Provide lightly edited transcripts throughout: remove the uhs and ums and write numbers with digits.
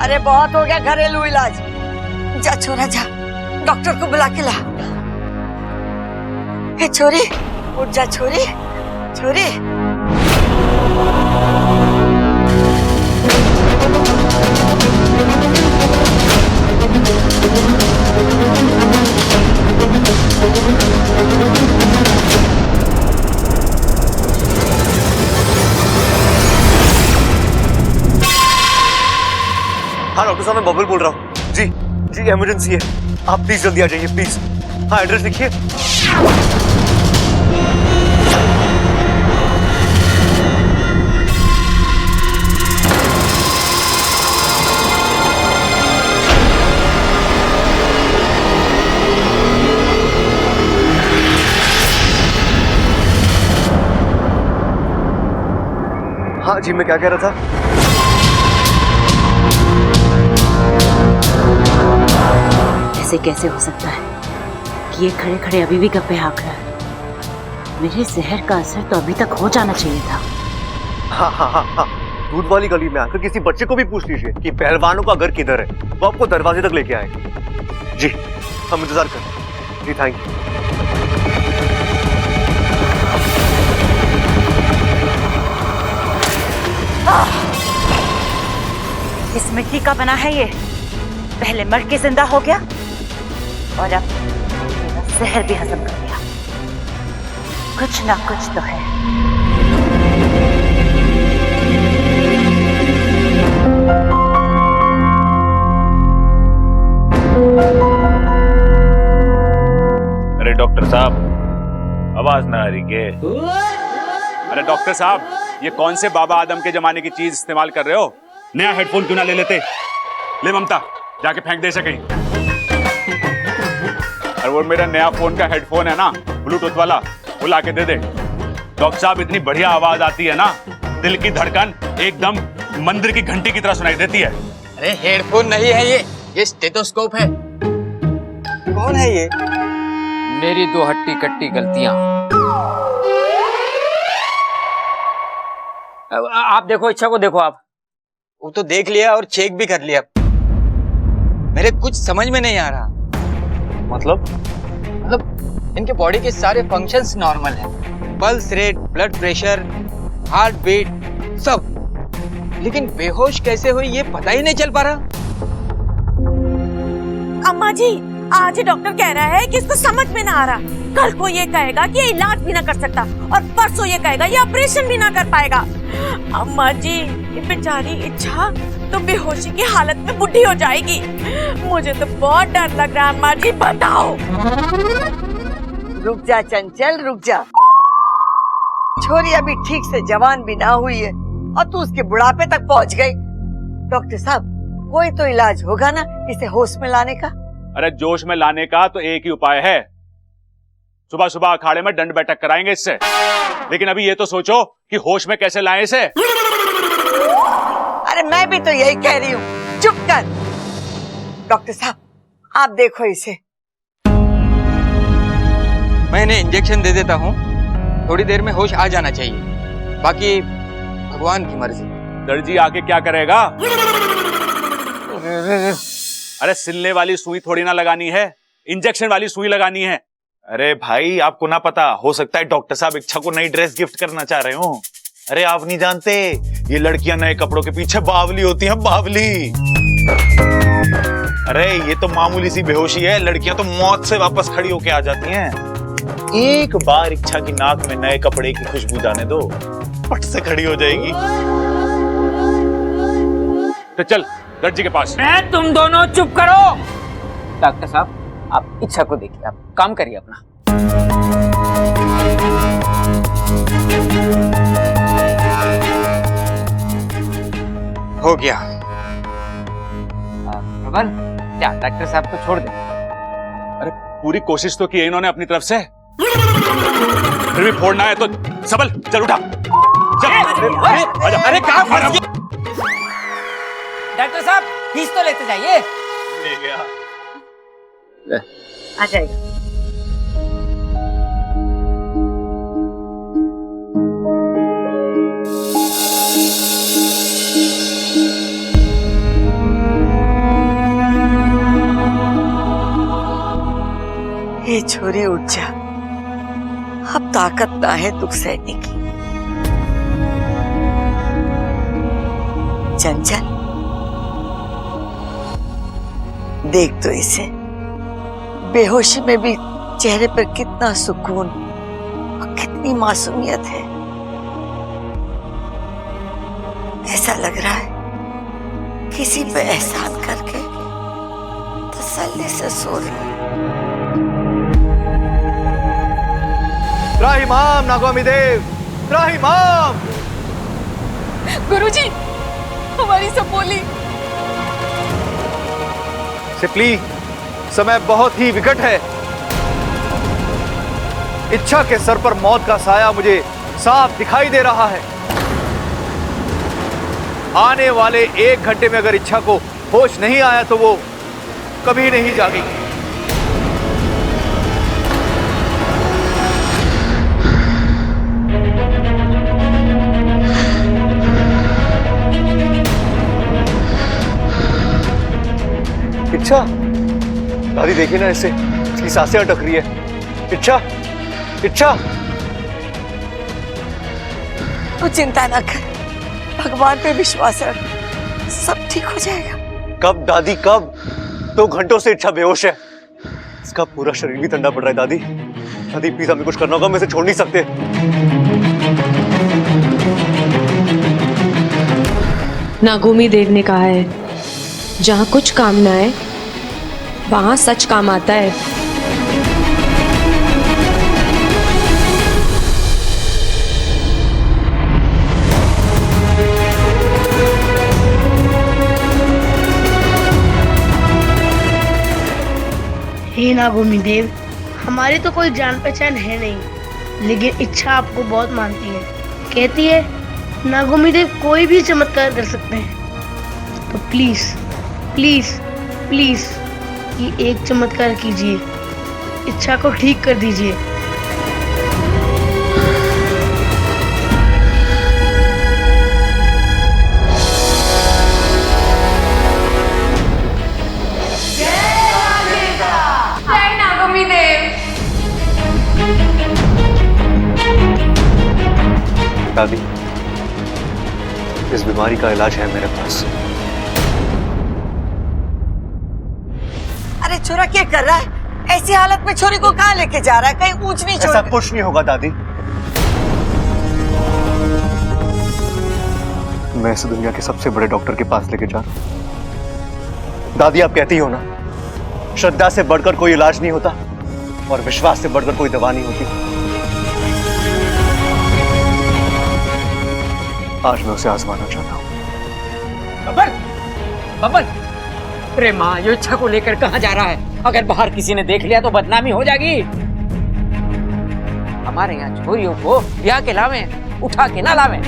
अरे बहुत हो गया घरेलू इलाज। जा छोरा जा, डॉक्टर को बुला के ला। हे छोरी, उठ जा छोरी, छोरी। हाँ डॉक्टर साहब, मैं बबल बोल रहा हूँ। जी जी, इमरजेंसी है, आप प्लीज जल्दी आ जाइए प्लीज। हाँ, एड्रेस लिखिए। हाँ जी, मैं क्या कह रहा था? ऐसे कैसे हो सकता है कि ये खड़े खड़े अभी भी गप्पे हाँक रहा है? मेरे जहर का असर तो अभी तक हो जाना चाहिए था। हाँ हाँ हाँ हाँ, दूध वाली गली में आकर किसी बच्चे को भी पूछ लीजिए कि पहलवानों का घर किधर है, वो आपको दरवाजे तक लेके आएगा। जी, हम इंतजार करें। जी थैंक यू। इस मिट्टी का बना है ये, पहले मर के जिंदा हो गया और अब मेरा जहर भी हजम कर लिया। कुछ ना कुछ तो है। अरे डॉक्टर साहब, आवाज ना आ रही के? अरे डॉक्टर साहब, ये कौन से बाबा आदम के जमाने की चीज इस्तेमाल कर रहे हो? नया हेडफोन क्यों ना ले लेते? ले ममता, जाके फेंक दे सके। और वो मेरा नया फोन का हेडफोन है ना, ब्लूटूथ वाला, वो लाके दे दे। डॉक्टर साहब, इतनी बढ़िया आवाज आती है ना, दिल की धड़कन एकदम मंदिर की घंटी की तरह सुनाई देती है। अरे हेडफोन नहीं है ये स्टेथोस्कोप है। कौन है ये? मेरी दो हट्टी कट्टी गलतियां। आप देखो, इच्छा को देखो आप। वो तो देख लिया और चेक भी कर लिया। मेरे कुछ समझ में नहीं आ रहा। मतलब इनके बॉडी के सारे फंक्शंस नॉर्मल हैं, pulse rate, blood pressure, heart beat, सब, लेकिन बेहोश कैसे हुई ये पता ही नहीं चल पा रहा। अम्मा जी, आज ही डॉक्टर कह रहा है कि इसको समझ में ना आ रहा। कल को ये कहेगा कि ये इलाज भी ना कर सकता और परसों ये कहेगा ये ऑपरेशन भी ना कर पाएगा। अम्मा जी, ये बेचारी इच्छा तो बेहोशी की हालत में बुढ़ी हो जाएगी। मुझे तो बहुत डर लग रहा है अम्मा जी, बताओ। रुक जा चंचल, रुक जा। छोरी अभी ठीक से जवान भी ना हुई है और तू उसके बुढ़ापे तक पहुंच गई। डॉक्टर साहब, कोई तो इलाज होगा ना इसे होश में लाने का? अरे जोश में लाने का तो एक ही उपाय है, सुबह सुबह अखाड़े में दंड बैठक कराएंगे इससे। लेकिन अभी ये तो सोचो कि होश में कैसे लाएं इसे। अरे मैं भी तो यही कह रही हूँ, चुप कर। डॉक्टर साहब, आप देखो इसे। मैं इन्हें इंजेक्शन दे देता हूँ, थोड़ी देर में होश आ जाना चाहिए, बाकी भगवान की मर्जी। दर्जी आके क्या करेगा? अरे सिलने वाली सुई थोड़ी ना लगानी है, इंजेक्शन वाली सुई लगानी है। अरे भाई, आपको ना पता, हो सकता है डॉक्टर साहब इच्छा को नई ड्रेस गिफ्ट करना चाह रहे हो। अरे आप नहीं जानते, ये लड़कियां नए कपड़ों के पीछे बावली होती हैं, बावली। अरे ये तो मामूली सी बेहोशी है, लड़कियां तो मौत से वापस खड़ी होके आ जाती हैं। एक बार इच्छा की नाक में नए कपड़े की खुशबू जाने दो, पट से खड़ी हो जाएगी। तो चल दर्जी के पास। तुम दोनों चुप करो। डॉक्टर साहब, आप इच्छा को देखिए, आप काम करिए अपना। हो गया। प्रबल, क्या डॉक्टर साहब को छोड़ दे? अरे पूरी कोशिश तो की है इन्होंने अपनी तरफ से, फिर भी फोड़ना है तो सबल चल उठा, चल। अरे कहाँ फंस गया? डॉक्टर साहब, फीस तो लेते जाइए। ले गया। आ जाएगा। छोरी उठ जा, अब ताकत ना है दुख सहने की। चंचल देख तो इसे, बेहोशी में भी चेहरे पर कितना सुकून और कितनी मासूमियत है। ऐसा लग रहा है किसी पे एहसान करके तसल्ली से सो रहा है। त्राहिमाम नागवामी देव, त्राहिमाम। गुरुजी, हमारी सब बोली। सिपली, समय बहुत ही विकट है। इच्छा के सर पर मौत का साया मुझे साफ दिखाई दे रहा है। आने वाले 1 घंटे में अगर इच्छा को होश नहीं आया तो वो कभी नहीं जागेगी। इच्छा, दादी देखिए ना इसे, इसकी सांसें अटक रही है। इच्छा, इच्छा। तू चिंता ना कर, भगवान पे विश्वास रख, सब ठीक हो जाएगा। कब दादी, कब? 2 घंटों से इच्छा बेहोश है। इसका पूरा शरीर भी ठंडा पड़ रहा है। दादी, दादी प्लीज हमें कुछ करना होगा, हम इसे छोड़ नहीं सकते। नागोमी देव ने कहा है, जहाँ कुछ काम ना आए वहाँ सच काम आता है। हे नागोमी देव, हमारी तो कोई जान पहचान है नहीं, लेकिन इच्छा आपको बहुत मानती है। कहती है नागोमी देव कोई भी चमत्कार कर सकते हैं। तो प्लीज प्लीज प्लीज ये एक चमत्कार कीजिए, इच्छा को ठीक कर दीजिए। जय नागोमी देव। दादी, इस बीमारी का इलाज है मेरे पास। अरे छोरा क्या कर रहा है? ऐसी हालत में छोरी को कहाँ लेके जा रहा है? कहीं ऊंच नीच ऐसा कुछ नहीं होगा दादी। मैं इस दुनिया के सबसे बड़े डॉक्टर के पास लेके जा रहा हूं। दादी, आप कहती हो ना, श्रद्धा से बढ़कर कोई इलाज नहीं होता और विश्वास से बढ़कर कोई दवा नहीं होती। आज मैं उसे आजमाना चाहता हूं। बबल, बबल, अरे माँ, ये इच्छा को लेकर कहाँ जा रहा है? अगर बाहर किसी ने देख लिया तो बदनामी हो जाएगी। हमारे यहाँ छोरियों को ब्याह के लावे, उठा के ना लावे।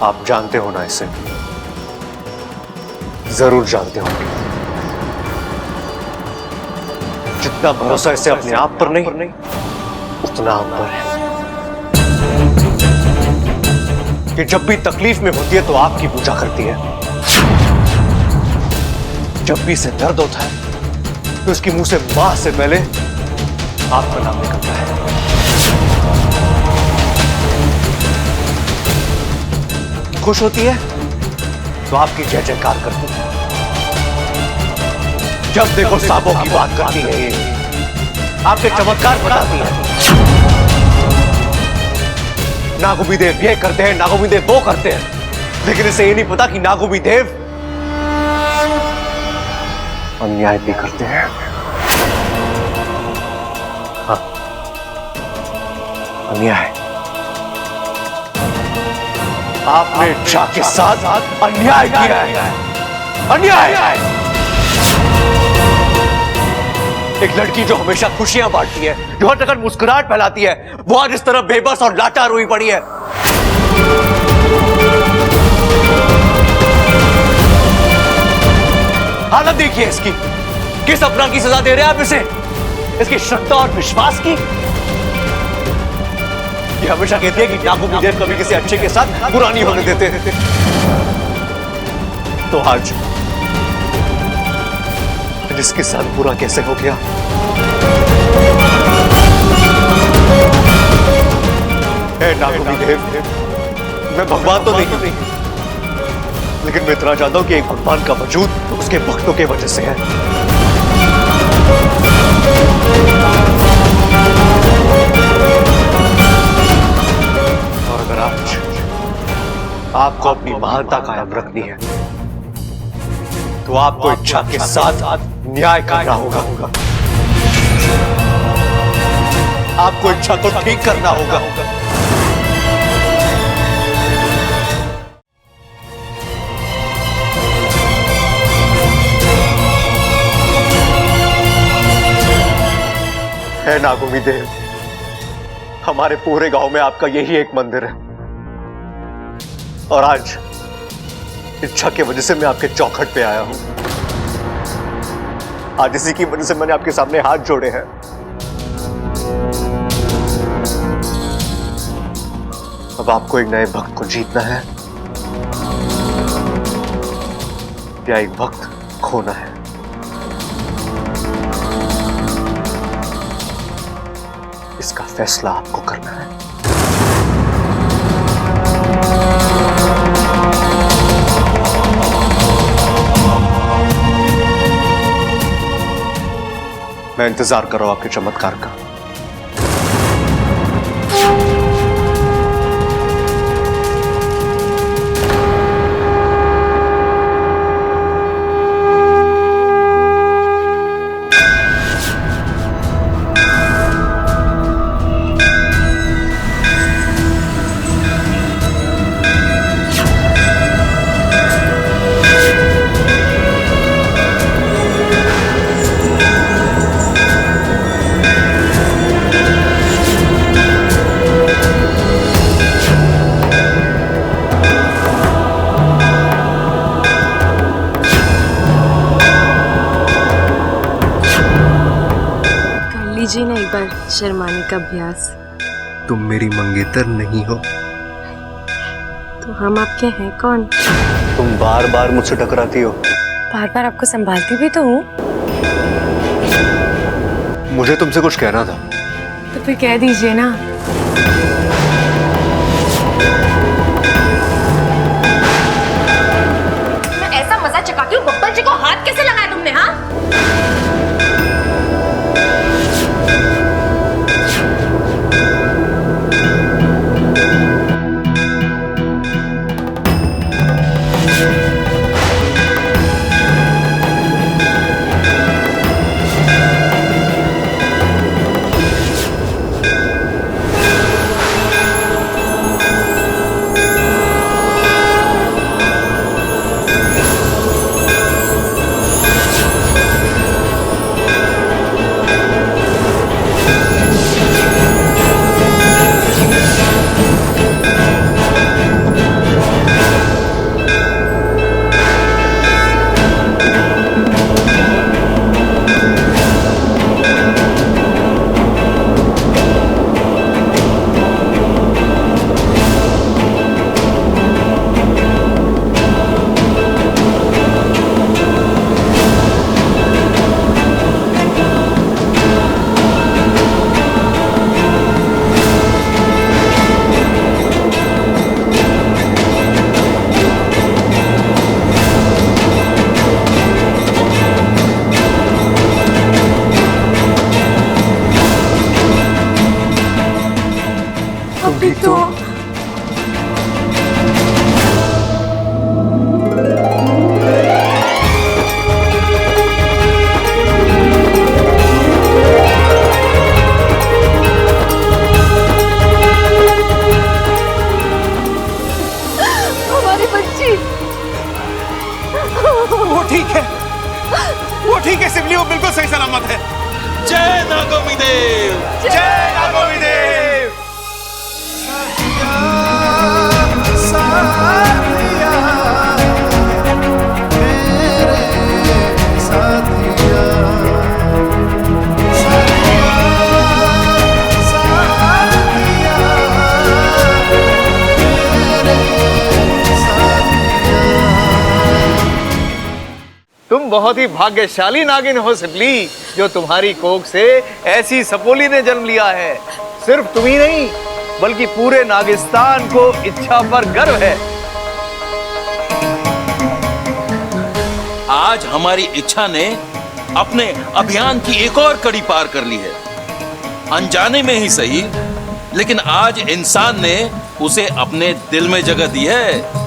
आप जानते हो ना इसे, जरूर जानते होंगे। जितना भरोसा इसे अपने आप पर नहीं, उतना हम पर है। कि जब भी तकलीफ में होती है तो आपकी पूजा करती है, जब भी इसे दर्द होता है तो उसके मुंह से मां से पहले आपका नाम निकलता है। खुश होती है तो आपकी जय जयकार करती है। जब देखो सांपों की बात करती है, आपके चमत्कार बताती है। नागोमी देव ये करते हैं, नागोमी देव वो करते हैं, लेकिन इसे ये नहीं पता कि नागोमी देव अन्याय भी करते हैं। हाँ, अन्याय। आपने इच्छा के साथ अन्याय किया है। अन्याय। एक लड़की जो हमेशा खुशियां बांटती है, जो हर जगह मुस्कुराहट फैलाती है, वो आज इस तरह बेबस और लाचार हुई पड़ी है। हालत देखिए इसकी। किस अपराध की सजा दे रहे हैं आप इसे? इसकी श्रद्धा और विश्वास की। ये हमेशा कहती है कि नागो देव कभी किसी अच्छे के साथ बुरा नहीं होने देते। तो आज जिसके साथ बुरा कैसे हो गया? हे नागो देव, मैं भगवान तो नहीं, लेकिन मैं इतना जानता हूं कि एक भगवान का वजूद उसके भक्तों के वजह से है। और अगर आज आपको अपनी महानता कायम रखनी है तो आपको इच्छा के साथ न्याय करना होगा। आपको इच्छा को ठीक करना होगा। है नागोमी देव, हमारे पूरे गांव में आपका यही एक मंदिर है और आज इच्छा की वजह से मैं आपके चौखट पे आया हूं। आज इसी की वजह से मैंने आपके सामने हाथ जोड़े हैं। अब आपको एक नए भक्त को जीतना है या एक भक्त खोना है। इसका फैसला आपको करना है। मैं इंतजार कर रहा हूं आपके चमत्कार का। लीजिए ना एक बार शर्माने का अभ्यास। तुम मेरी मंगेतर नहीं हो। तो हम आपके हैं कौन? तुम बार बार मुझसे टकराती हो। बार बार आपको संभालती भी तो हूँ। मुझे तुमसे कुछ कहना था। तो फिर कह दीजिए ना। मैं ऐसा मजा चकाती हूँ, बब्बर जी को हाथ कैसे लगाया तुमने? हाँ, बिल्कुल सही सलामत है। जय नागोमी देव, जय नागोमी देव। तुम बहुत ही भाग्यशाली नागिन हो सिपली, जो तुम्हारी कोख से ऐसी सपोली ने जन्म लिया है। सिर्फ तुम ही नहीं, बल्कि पूरे नागिस्तान को इच्छा पर गर्व है। आज हमारी इच्छा ने अपने अभियान की एक और कड़ी पार कर ली है। अनजाने में ही सही, लेकिन आज इंसान ने उसे अपने दिल में जगह दी है।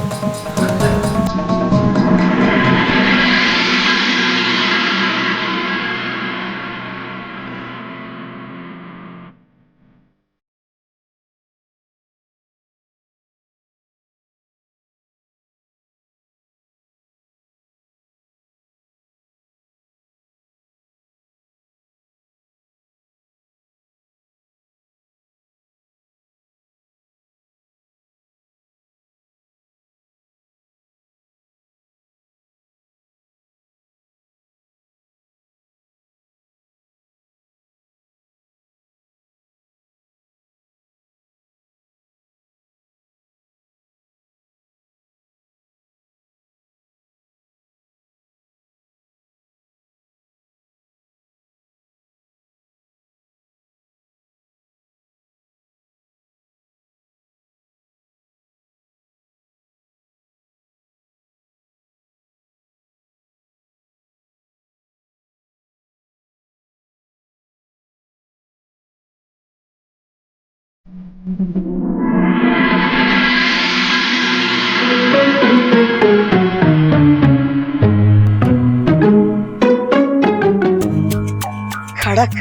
खड़क,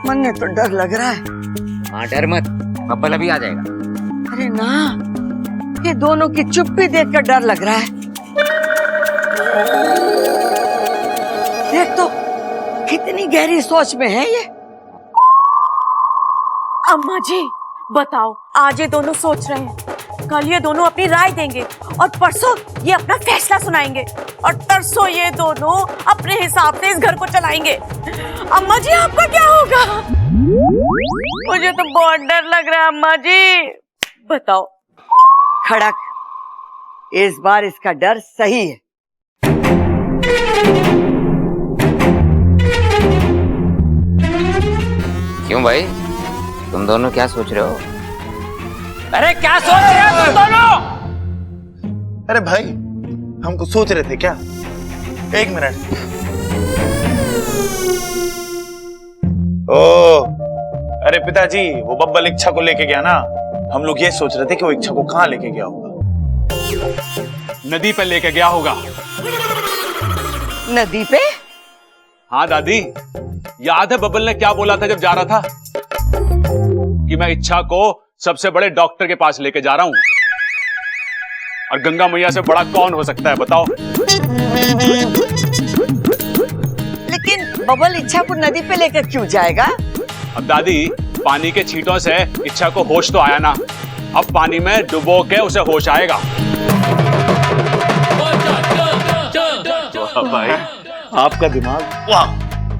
मन में तो डर लग रहा है। हाँ डर मत, बब्बल अभी आ जाएगा। अरे ना, ये दोनों की चुप्पी देखकर डर लग रहा है। देख तो, कितनी गहरी सोच में है ये। अम्मा जी बताओ, आज ये दोनों सोच रहे हैं, कल ये दोनों अपनी राय देंगे और परसों ये अपना फैसला सुनाएंगे और तरसों ये दोनों अपने हिसाब से इस घर को चलाएंगे। अम्मा जी आपका क्या होगा? मुझे तो बहुत डर लग रहा है अम्मा जी, बताओ। खड़क, इस बार इसका डर सही है। क्यों भाई, तुम दोनों क्या सोच रहे हो? अरे क्या सोच रहे हो तुम दोनों? अरे भाई, हम कुछ सोच रहे थे क्या? एक मिनट। ओ, अरे पिताजी, वो बब्बल इच्छा को लेके गया ना, हम लोग ये सोच रहे थे कि वो इच्छा को कहाँ लेके गया होगा। नदी पे लेके गया होगा। नदी पे? हाँ दादी, याद है बब्बल ने क्या बोला था जब जा रहा था? कि मैं इच्छा को सबसे बड़े डॉक्टर के पास लेके जा रहा हूं। और गंगा मैया से बड़ा कौन हो सकता है बताओ? लेकिन बबल इच्छा को नदी पे लेकर क्यों जाएगा? अब दादी, पानी के छींटों से इच्छा को होश तो आया ना, अब पानी में डुबो के उसे होश आएगा। वाह भाई, आपका दिमाग, वाह,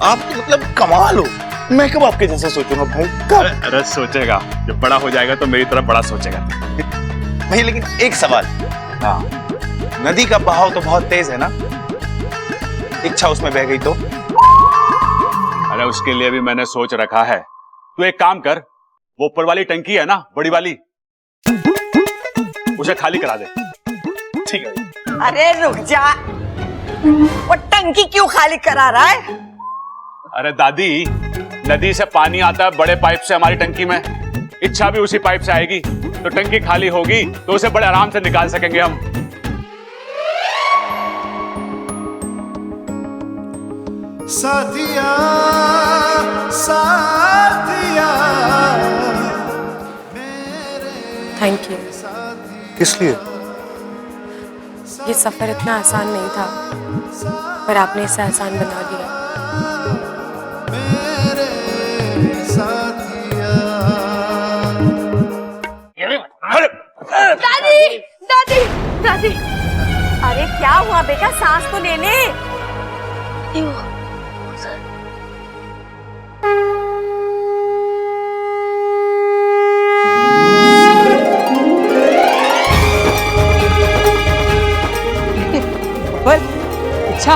आप मतलब कमाल हो। मैं कब आपके जैसा सोचूंगा भाई, कब? अरे सोचेगा, जब बड़ा हो जाएगा तो मेरी तरफ बड़ा सोचेगा। भाई लेकिन एक सवाल, हाँ, नदी का बहाव तो बहुत तेज है ना, इच्छा उसमें बह गई तो? अरे उसके लिए भी मैंने सोच रखा है। तू एक काम कर, वो ऊपर वाली टंकी है ना, बड़ी वाली, उसे खाली करा दे। ठीक है। अरे रुक जा, वो टंकी क्यों खाली करा रहा है? अरे दादी, नदी से पानी आता है बड़े पाइप से हमारी टंकी में, इच्छा भी उसी पाइप से आएगी, तो टंकी खाली होगी तो उसे बड़े आराम से निकाल सकेंगे हम। साथिया साथिया, थैंक यू। किस लिए? ये सफर इतना आसान नहीं था, पर आपने इसे आसान बना दिया। दादी दादी दादी, अरे क्या हुआ बेटा, सांस तो ले ले। अच्छा